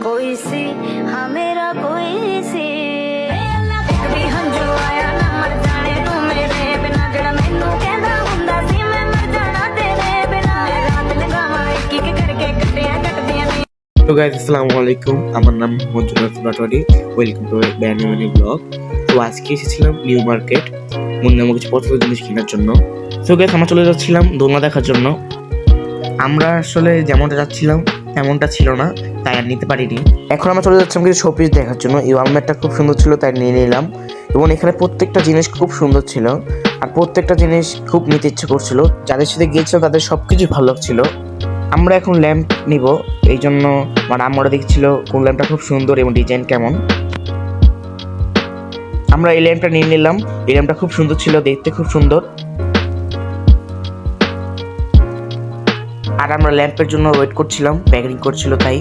कोई सी हाँ मेरा कोई सी भी हंजू आया ना मर जाने तू मेरे बिना जड़ा मैनू कहदा हुंदा सी मैं मर जाना तेरे बिना रात लगावा एक एक करके कटिया कटदियां ने। তো গাইস আসসালামু আলাইকুম, আমার নাম Mohammad Junayed Patwari. Welcome to brand new blog. তো আজকে এসেছিলাম নিউ মার্কেট মনে আমার কিছু পছন্দের জিনিস কেনার জন্য। তো গাইস আমরা চলে যাচ্ছিলাম দোলনা দেখার জন্য। আমরা আসলে যেমনটা যাচ্ছিলাম তেমনটা ছিল না, তাই আর নিতে পারিনি। এখন আমরা চলে যাচ্ছিলাম কিছু শোপিস দেখার জন্য। এই ওয়ালমেটটা খুব সুন্দর ছিল, তাই নিয়ে নিলাম। এবং এখানে প্রত্যেকটা জিনিস খুব সুন্দর ছিল, আর প্রত্যেকটা জিনিস খুব নিতে ইচ্ছে করছিল। যাদের সাথে গিয়েছিল তাদের সব কিছু ভালো লাগছিল। আমরা এখন ল্যাম্প নিব, এই জন্য আমরা দেখছিল কোন ল্যাম্পটা খুব সুন্দর এবং ডিজাইন কেমন। আমরা এই ল্যাম্পটা নিয়ে নিলাম। এই ল্যাম্পটা খুব সুন্দর ছিল, দেখতে খুব সুন্দর। আর আমরা ল্যাম্পের জন্য ওয়েট করছিলাম, প্যাকিং করছিল তাই।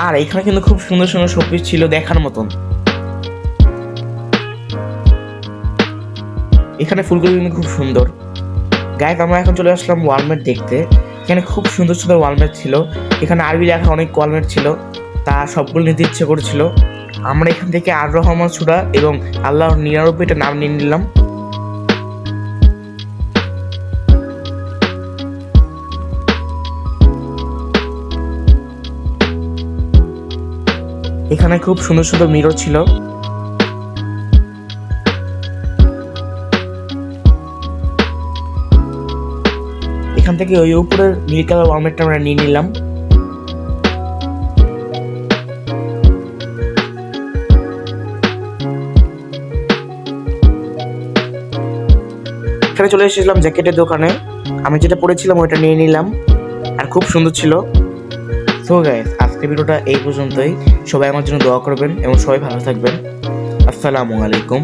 আর এখানে কিন্তু খুব সুন্দর সুন্দর শোপিস ছিল দেখার মতন। এখানে ফুলগুলো কিন্তু খুব সুন্দর। গাইস আমরা এখন চলে আসলাম ওয়ালমেট দেখতে। এখানে খুব সুন্দর সুন্দর ওয়ালমেট ছিল। এখানে আরবি লেখা অনেক ওয়ালমেট ছিল, তা সবগুলো নিতে ইচ্ছে করেছিল। আমরা এখান থেকে আর রহমান সুরা এবং আল্লাহর 99টা নাম নিয়ে নিলাম। এখানে খুব সুন্দর সুন্দর মিরর ছিল। এখান থেকে ওই উপরের নীল কালার ওয়ালমেটটা আমরা নিয়ে নিলাম। এখানে চলে এসেছিলাম জ্যাকেটের দোকানে। আমি যেটা পরেছিলাম ওইটা নিয়ে নিলাম, আর খুব সুন্দর ছিল। সো গাইস আজকের ভিডিওটা এই পর্যন্তই। সবাই আমার জন্য দোয়া করবেন এবং সবাই ভালো থাকবেন। আসসালামু আলাইকুম।